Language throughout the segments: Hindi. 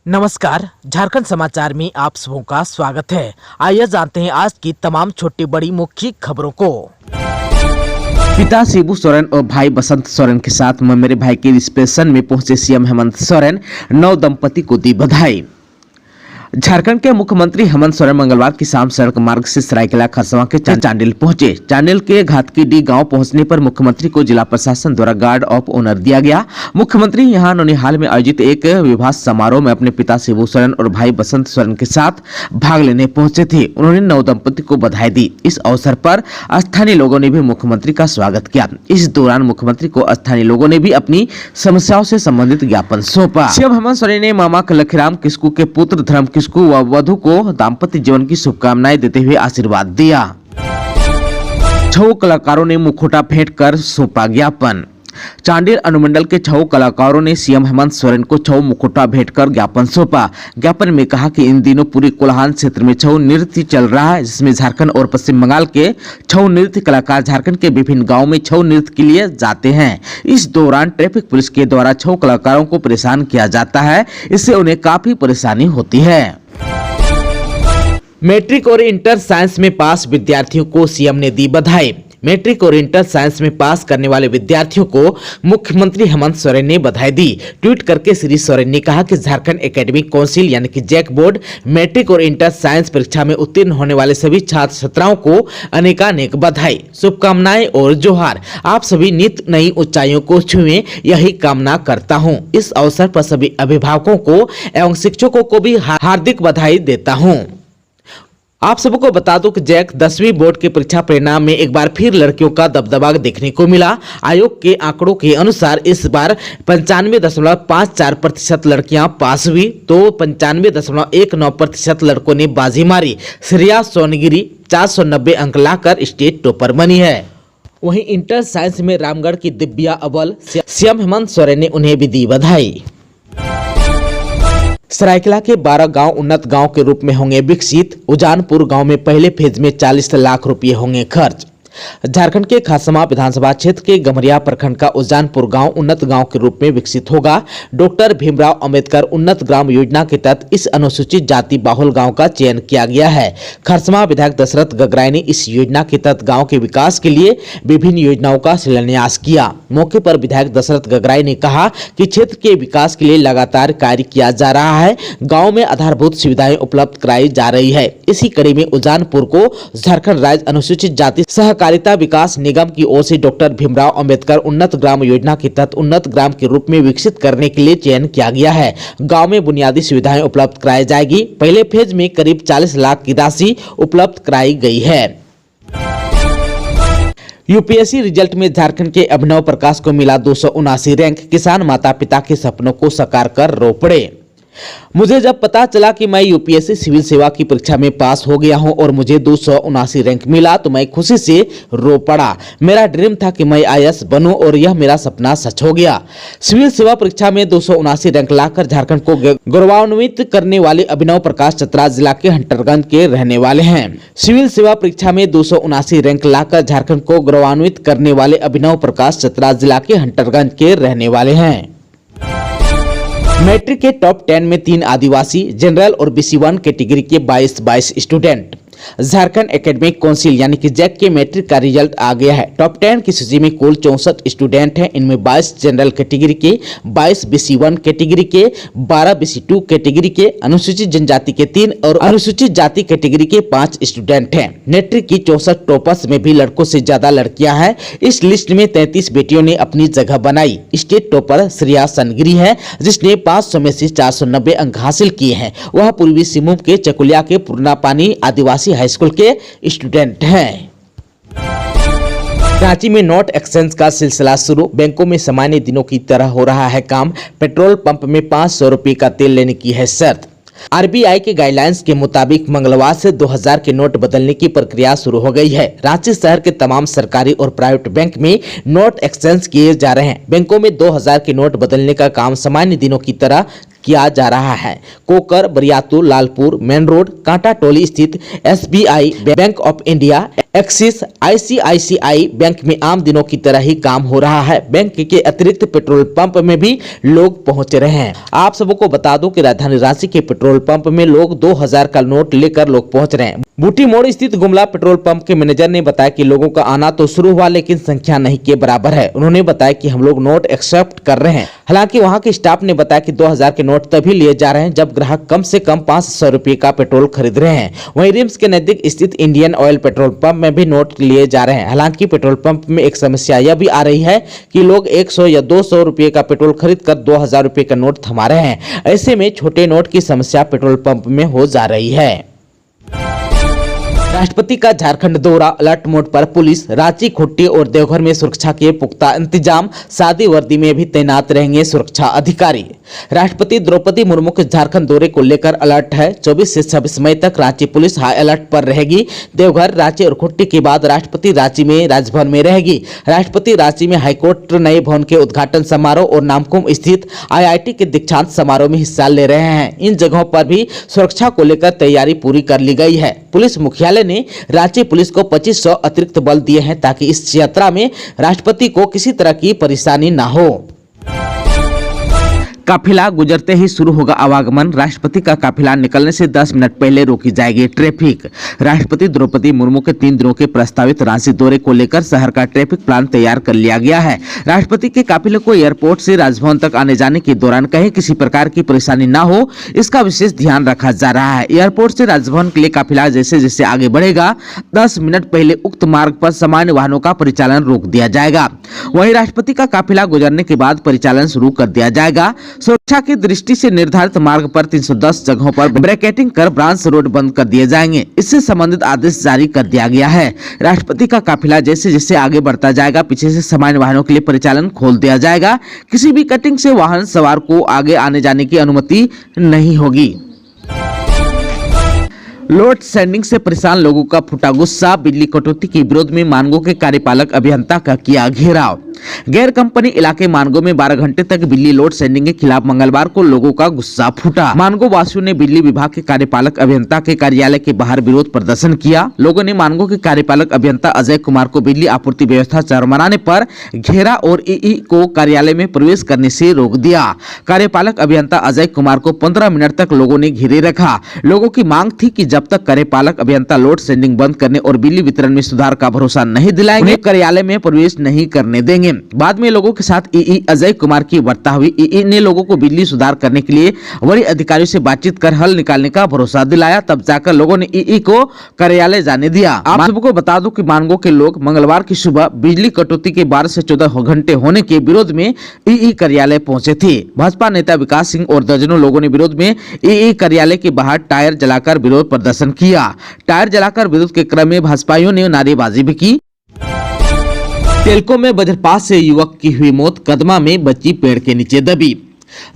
नमस्कार, झारखंड समाचार में आप सबों का स्वागत है। आइए जानते हैं आज की तमाम छोटी बड़ी मुख्य खबरों को। पिता शिबू सोरेन और भाई बसंत सोरेन के साथ मेरे भाई के रिसेप्शन में पहुंचे सीएम हेमंत सोरेन, नव दंपति को दी बधाई। झारखंड के मुख्यमंत्री हेमंत सोरेन मंगलवार की शाम सड़क मार्ग से सरायकेला खरसावां के चांडिल पहुंचे। चांडिल के घातकीडी गांव पहुंचने पर मुख्यमंत्री को जिला प्रशासन द्वारा गार्ड ऑफ ऑनर दिया गया। मुख्यमंत्री यहां नौनिहाल में आयोजित एक विवाह समारोह में अपने पिता शिबू सोरेन और भाई बसंत सोरेन के साथ भाग लेने पहुंचे थे। उन्होंने नव दंपति को बधाई दी। इस अवसर पर स्थानीय लोगों ने भी मुख्यमंत्री का स्वागत किया। इस दौरान मुख्यमंत्री को स्थानीय लोगों ने भी अपनी समस्याओं से संबंधित ज्ञापन सौंपा। सीएम हेमंत सोरेन ने मामा लखीराम किस्कू के पुत्र धर्म किस्कू व वधु को दाम्पत्य जीवन की शुभकामनाएं देते हुए आशीर्वाद दिया। 6 कलाकारों ने मुखौटा फेंट कर सौंपा ज्ञापन। चांडिल अनुमंडल के 6 कलाकारों ने सीएम हेमंत सोरेन को 6 मुखौटा भेंट कर ज्ञापन सौंपा। ज्ञापन में कहा कि इन दिनों पूरी कोल्हान क्षेत्र में 6 नृत्य चल रहा है, जिसमें झारखंड और पश्चिम बंगाल के 6 नृत्य कलाकार झारखंड के विभिन्न गांवों में 6 नृत्य के लिए जाते हैं। इस दौरान ट्रैफिक पुलिस के द्वारा 6 कलाकारों को परेशान किया जाता है, इससे उन्हें काफी परेशानी होती है। मैट्रिक और इंटर साइंस में पास विद्यार्थियों को सीएम ने दी बधाई। मैट्रिक और इंटर साइंस में पास करने वाले विद्यार्थियों को मुख्यमंत्री हेमंत सोरेन ने बधाई दी। ट्वीट करके श्री सोरेन ने कहा कि झारखंड एकेडमिक काउंसिल यानी कि जैक बोर्ड मैट्रिक और इंटर साइंस परीक्षा में उत्तीर्ण होने वाले सभी छात्र छात्राओं को अनेकानेक बधाई, शुभकामनाएं और जोहार। आप सभी नित नई ऊंचाइयों को छुएं, यही कामना करता हूं। इस अवसर पर सभी अभिभावकों को एवं शिक्षकों को भी हार्दिक बधाई देता हूं। आप सबको बता दूं कि जैक 10वीं बोर्ड के परीक्षा परिणाम में एक बार फिर लड़कियों का दबदबा देखने को मिला। आयोग के आंकड़ों के अनुसार इस बार 95.54% लड़कियां पास हुई तो 95.19% लड़कों ने बाजी मारी। श्रेया सोनगिरी 490 अंक लाकर स्टेट टॉपर बनी है। वहीं इंटर साइंस में रामगढ़ की दिव्या अव्वल, सीएम हेमंत सोरेन ने उन्हें भी दी बधाई। सरायकेला के 12 गांव उन्नत गांव के रूप में होंगे विकसित। उजानपुर गांव में पहले फेज में 40 लाख रुपए होंगे खर्च। झारखंड के खासमा विधानसभा क्षेत्र के गमरिया प्रखंड का उजानपुर गांव उन्नत गांव के रूप में विकसित होगा। डॉक्टर भीमराव अंबेडकर उन्नत ग्राम योजना के तहत इस अनुसूचित जाति बाहुल गांव का चयन किया गया है। खरसमा विधायक दशरथ गगराय ने इस योजना के तहत गांव के विकास के लिए विभिन्न योजनाओं का शिलान्यास किया। मौके पर विधायक दशरथ गगराय ने कहा कि क्षेत्र के विकास के लिए लगातार कार्य किया जा रहा है। गाँव में आधारभूत सुविधाएं उपलब्ध कराई जा रही है। इसी कड़ी में उजानपुर को झारखंड राज्य अनुसूचित जाति सहकारिता विकास निगम की ओर से डॉक्टर भीमराव अंबेडकर उन्नत ग्राम योजना के तहत उन्नत ग्राम के रूप में विकसित करने के लिए चयन किया गया है। गांव में बुनियादी सुविधाएं उपलब्ध कराई जाएगी। पहले फेज में करीब 40 लाख की राशि उपलब्ध कराई गई है। यूपीएससी रिजल्ट में झारखंड के अभिनव प्रकाश को मिला 279 रैंक। किसान माता पिता के सपनों को साकार कर रो पड़े। मुझे जब पता चला कि मैं यूपीएससी सिविल सेवा की परीक्षा में पास हो गया हूं और मुझे 279 रैंक मिला तो मैं खुशी से रो पड़ा। मेरा ड्रीम था कि मैं आईएएस बनूं और यह मेरा सपना सच हो गया। सिविल सेवा परीक्षा में 279 रैंक लाकर झारखंड को गौरवान्वित करने वाले अभिनव प्रकाश चतरा जिला के हंटरगंज के रहने वाले हैं। सिविल सेवा परीक्षा में 279 रैंक लाकर झारखंड को गौरवान्वित करने वाले अभिनव प्रकाश चतरा जिला के हंटरगंज के रहने वाले हैं। मैट्रिक के टॉप 10 में 3 आदिवासी, जनरल और BC1 कैटेगरी के 22 स्टूडेंट। झारखंड एकेडमिक काउंसिल यानी कि जैक के मैट्रिक का रिजल्ट आ गया है। टॉप 10 की सूची में कुल 64 स्टूडेंट हैं। इनमें 22 जनरल कैटेगरी के, 22 BC1 कैटेगरी के, 12 BC2 कैटेगरी के, अनुसूचित जनजाति के 3 और अनुसूचित जाति कैटेगरी के 5 स्टूडेंट हैं। मैट्रिक की 64 टॉपर्स में भी लड़कों से ज्यादा लड़कियां हैं। इस लिस्ट में 33 बेटियों ने अपनी जगह बनाई। स्टेट टॉपर श्रेया सोनगिरी है, जिसने 500 में से 490 अंक हासिल किए हैं। वह पूर्वी सिंहभूम के चकुलिया के पुरनापानी आदिवासी हाई स्कूल के स्टूडेंट हैं। रांची में नोट एक्सचेंज का सिलसिला शुरू। बैंकों में सामान्य दिनों की तरह हो रहा है काम। पेट्रोल पंप में 500 रुपए का तेल लेने की है शर्त। आरबीआई के गाइडलाइंस के मुताबिक मंगलवार से 2000 के नोट बदलने की प्रक्रिया शुरू हो गई है। रांची शहर के तमाम सरकारी और प्राइवेट बैंक में नोट एक्सचेंज किए जा रहे हैं। बैंकों में 2000 के नोट बदलने का काम सामान्य दिनों की तरह किया जा रहा है। कोकर, बरियातू, लालपुर, मेन रोड, कांटा टोली स्थित SBI, bank of India, axis, ICICI bank में आम दिनों की तरह ही काम हो रहा है। बैंक के अतिरिक्त पेट्रोल पंप में भी लोग पहुंच रहे हैं। आप सबको बता दूं कि राजधानी रांची के पेट्रोल पंप में लोग 2000 का नोट लेकर लोग पहुंच रहे हैं। बूटी मोड़ स्थित गुमला पेट्रोल पंप के मैनेजर ने बताया कि लोगों का आना तो शुरू हुआ, लेकिन संख्या नहीं के बराबर है। उन्होंने बताया कि हम लोग नोट एक्सेप्ट कर रहे हैं। हालांकि वहां के स्टाफ ने बताया कि 2000 के नोट तभी लिए जा रहे हैं जब ग्राहक कम से कम 500 रुपए का पेट्रोल खरीद रहे हैं। वहीं रिम्स के नजदीक स्थित इंडियन ऑयल पेट्रोल पंप में भी नोट लिए जा रहे हैं। हालांकि पेट्रोल पंप में एक समस्या यह भी आ रही है कि लोग 100 या 200 रुपए का पेट्रोल खरीद कर 2000 रुपए का नोट थमा रहे हैं। ऐसे में छोटे नोट की समस्या पेट्रोल पंप में हो जा रही है। राष्ट्रपति का झारखंड दौरा, अलर्ट मोड पर पुलिस। रांची, खुट्टी और देवघर में सुरक्षा के पुख्ता इंतजाम। सादी वर्दी में भी तैनात रहेंगे सुरक्षा अधिकारी। राष्ट्रपति द्रौपदी मुर्मू के झारखंड दौरे को लेकर अलर्ट है। 24 से 26 मई तक रांची पुलिस हाई अलर्ट पर रहेगी। देवघर, रांची और खुट्टी के बाद राष्ट्रपति रांची में राजभवन में रहेगी। राष्ट्रपति रांची में हाईकोर्ट नए भवन के उद्घाटन समारोह और नामकुम स्थित IIT के दीक्षांत समारोह में हिस्सा ले रहे हैं। इन जगहों पर भी सुरक्षा को लेकर तैयारी पूरी कर ली गई है। पुलिस मुख्यालय ने रांची पुलिस को 2500 अतिरिक्त बल दिए हैं ताकि इस यात्रा में राष्ट्रपति को किसी तरह की परेशानी ना हो। काफिला गुजरते ही शुरू होगा आवागमन। राष्ट्रपति का काफिला निकलने से 10 मिनट पहले रोकी जाएगी ट्रैफिक। राष्ट्रपति द्रौपदी मुर्मू के 3 दिनों के प्रस्तावित रांची दौरे को लेकर शहर का ट्रैफिक प्लान तैयार कर लिया गया है। राष्ट्रपति के काफिले को एयरपोर्ट से राजभवन तक आने जाने के दौरान कहीं किसी प्रकार की परेशानी न हो, इसका विशेष ध्यान रखा जा रहा है। एयरपोर्ट से राजभवन के लिए काफिला जैसे जैसे आगे बढ़ेगा, 10 मिनट पहले उक्त मार्ग पर सामान्य वाहनों का परिचालन रोक दिया जाएगा। वहीं राष्ट्रपति का काफिला गुजरने के बाद परिचालन शुरू कर दिया जाएगा। सुरक्षा की दृष्टि से निर्धारित मार्ग पर 310 जगहों पर ब्रैकेटिंग कर ब्रांच रोड बंद कर दिए जाएंगे। इससे संबंधित आदेश जारी कर दिया गया है। राष्ट्रपति का काफिला जैसे जैसे आगे बढ़ता जाएगा, पीछे से सामान्य वाहनों के लिए परिचालन खोल दिया जाएगा। किसी भी कटिंग से वाहन सवार को आगे आने जाने की अनुमति नहीं होगी। लोड शेडिंग से परेशान लोगों का फूटा गुस्सा। बिजली कटौती के विरोध में मानगो के कार्यपालक अभियंता का किया घेराव। गैर कंपनी इलाके मानगो में 12 घंटे तक बिजली लोड शेडिंग के खिलाफ मंगलवार को लोगों का गुस्सा फूटा। मानगो वासियों ने बिजली विभाग के कार्यपालक अभियंता के कार्यालय के बाहर विरोध प्रदर्शन किया। लोगों ने मानगो के कार्यपालक अभियंता अजय कुमार को बिजली आपूर्ति व्यवस्था चरमराने पर घेरा और ईई को कार्यालय में प्रवेश करने से रोक दिया। कार्यपालक अभियंता अजय कुमार को 15 मिनट तक लोगों ने घेरे रखा। लोगों की मांग थी कि जब तक कार्यपालक अभियंता लोड शेडिंग बंद करने और बिजली वितरण में सुधार का भरोसा नहीं दिलाएंगे, कार्यालय में प्रवेश नहीं करने देंगे। बाद में लोगों के साथ ईई अजय कुमार की वार्ता हुई। ईई ने लोगों को बिजली सुधार करने के लिए बड़े अधिकारियों से बातचीत कर हल निकालने का भरोसा दिलाया। तब जाकर लोगों ने ईई को कार्यालय जाने दिया। आप सबको बता दूं कि मानगो के लोग मंगलवार की सुबह बिजली कटौती के 12 से 14 घंटे होने के विरोध में ईई कार्यालय पहुंचे थे। भाजपा नेता विकास सिंह और दर्जनों लोगों ने विरोध में ईई कार्यालय के बाहर टायर जलाकर विरोध प्रदर्शन किया। टायर जलाकर विरोध के क्रम में भाजपाइयों ने नारेबाजी भी की। टेल्को में वज्रपात से युवक की हुई मौत। कदमा में बच्ची पेड़ के नीचे दबी।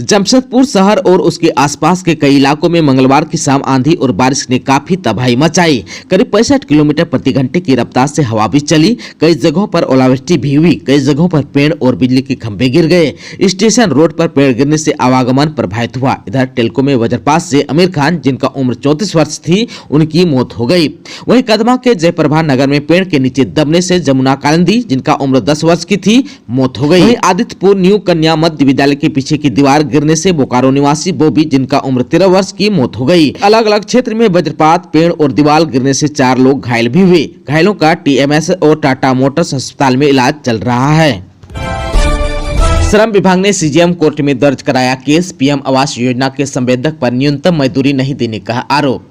जमशेदपुर शहर और उसके आसपास के कई इलाकों में मंगलवार की शाम आंधी और बारिश ने काफी तबाही मचाई। करीब 65 किलोमीटर प्रति घंटे की रफ्तार से हवा भी चली। कई जगहों पर ओलावृष्टि भी हुई। कई जगहों पर पेड़ और बिजली के खंभे गिर गए। स्टेशन रोड पर पेड़ गिरने से आवागमन प्रभावित हुआ। इधर टेल्को में वज्रपात से आमिर खान, जिनका उम्र 34 वर्ष थी, उनकी मौत हो गई। वहीं कदमा के जयप्रभा नगर में पेड़ के नीचे दबने से जमुना कालिंदी, जिनका उम्र 10 वर्ष की थी, मौत हो गई। वहीं आदित्यपुर न्यू कन्या मध्य विद्यालय के पीछे की दीवार गिरने से बोकारो निवासी बोबी, जिनका उम्र 13 वर्ष की, मौत हो गई। अलग अलग क्षेत्र में वज्रपात, पेड़ और दीवार गिरने से 4 लोग घायल भी हुए। घायलों का TMS और टाटा मोटर्स अस्पताल में इलाज चल रहा है। श्रम विभाग ने CGM कोर्ट में दर्ज कराया केस। PM आवास योजना के संवेदक पर न्यूनतम मजदूरी नहीं देने का आरोप।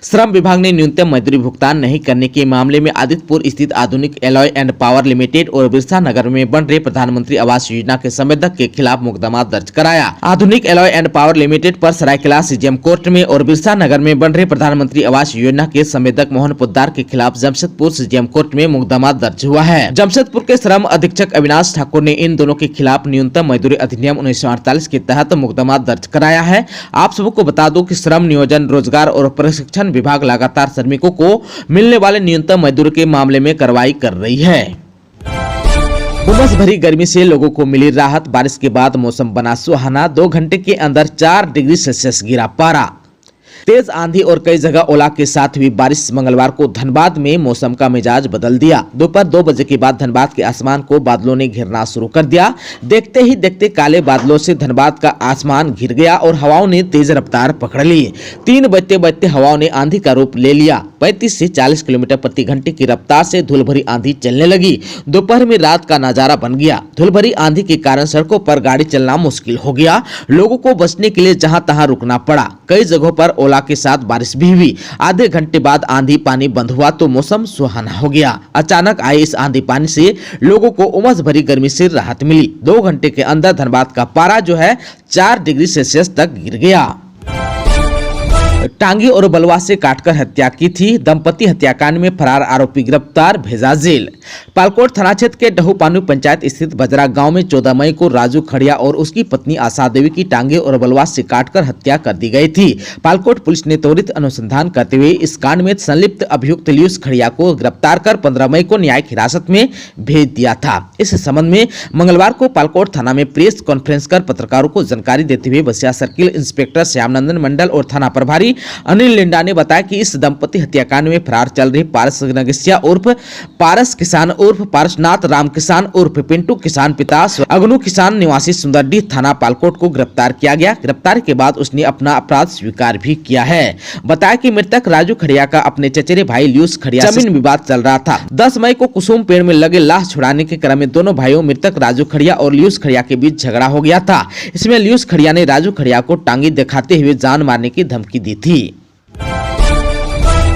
श्रम विभाग ने न्यूनतम मजदूरी भुगतान नहीं करने के मामले में आदित्यपुर स्थित आधुनिक एलॉय एंड पावर लिमिटेड और बिरसा नगर में बन रहे प्रधानमंत्री आवास योजना के संवेदक के खिलाफ मुकदमा दर्ज कराया। आधुनिक एलॉय एंड पावर लिमिटेड पर सरायकेला CGM कोर्ट में और बिरसा नगर में बन रहे प्रधानमंत्री आवास योजना के संवेदक मोहन पोद्दार के खिलाफ जमशेदपुर CGM कोर्ट में मुकदमा दर्ज हुआ है। जमशेदपुर के श्रम अधीक्षक अविनाश ठाकुर ने इन दोनों के खिलाफ न्यूनतम मजदूरी अधिनियम 1948 के तहत मुकदमा दर्ज कराया है। आप सबको बता दो कि श्रम नियोजन, रोजगार और प्रशिक्षण विभाग लगातार श्रमिकों को मिलने वाले न्यूनतम मजदूरी के मामले में कार्रवाई कर रही है। उमस भरी गर्मी से लोगों को मिली राहत। बारिश के बाद मौसम बना सुहाना। 2 घंटे के अंदर 4 डिग्री सेल्सियस गिरा पारा। तेज आंधी और कई जगह ओला के साथ हुई बारिश मंगलवार को धनबाद में मौसम का मिजाज बदल दिया। दोपहर 2 बजे के बाद धनबाद के आसमान को बादलों ने घेरना शुरू कर दिया। देखते ही देखते काले बादलों से धनबाद का आसमान घिर गया और हवाओं ने तेज रफ्तार पकड़ ली। 3 बजते बजते हवाओं ने आंधी का रूप ले लिया। 35 से 40 किलोमीटर प्रति घंटे की रफ्तार से धूल भरी आंधी चलने लगी। दोपहर में रात का नजारा बन गया। धूल भरी आंधी के कारण सड़कों पर गाड़ी चलना मुश्किल हो गया। लोगों को बचने के लिए जहां तहां रुकना पड़ा। कई जगहों पर ओला के साथ बारिश भी हुई। आधे घंटे बाद आंधी पानी बंद हुआ तो मौसम सुहाना हो गया। अचानक आए इस आंधी पानी से लोगों को उमस भरी गर्मी से राहत मिली। 2 घंटे के अंदर धनबाद का पारा जो है 4 डिग्री सेल्सियस तक गिर गया। टांगी और बलवा से काटकर हत्या की थी। दंपति हत्याकांड में फरार आरोपी गिरफ्तार, भेजा जेल। पालकोट थाना क्षेत्र के डहूपानी पंचायत स्थित बजरा गांव में 14 मई को राजू खड़िया और उसकी पत्नी आशा देवी की टांगे और बलवा से काटकर हत्या कर दी गई थी। पालकोट पुलिस ने त्वरित अनुसंधान करते हुए इस कांड में संलिप्त अभियुक्त लियूस खड़िया को गिरफ्तार कर 15 मई को न्यायिक हिरासत में भेज दिया था। इस संबंध में मंगलवार को पालकोट थाना में प्रेस कॉन्फ्रेंस कर पत्रकारों को जानकारी देते हुए बसिया सर्किल इंस्पेक्टर श्यामनंदन मंडल और थाना प्रभारी अनिल लिंडा ने बताया कि इस दंपति हत्याकांड में फरार चल रहे पारस नगसिया उर्फ पारस किसान उर्फ पारसनाथ राम किसान उर्फ पिंटू किसान पिता अगनू किसान निवासी सुंदरडी थाना पालकोट को गिरफ्तार किया गया। गिरफ्तार के बाद उसने अपना अपराध स्वीकार भी किया है। बताया कि मृतक राजू खड़िया का अपने चचेरे भाई लियूस खड़िया जमीन विवाद चल रहा था। 10 मई को कुसुम पेड़ में लगे लाश छुड़ाने के क्रम में दोनों भाइयों मृतक राजू खड़िया और लियूस खड़िया के बीच झगड़ा हो गया था। इसमें लियूस खड़िया ने राजू खड़िया को टांगी दिखाते हुए जान मारने की धमकी दी थी।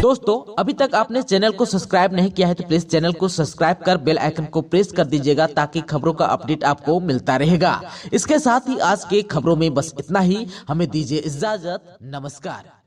दोस्तों, अभी तक आपने चैनल को सब्सक्राइब नहीं किया है तो प्लीज चैनल को सब्सक्राइब कर बेल आइकन को प्रेस कर दीजिएगा ताकि खबरों का अपडेट आपको मिलता रहेगा। इसके साथ ही आज के खबरों में बस इतना ही। हमें दीजिए इजाजत। नमस्कार।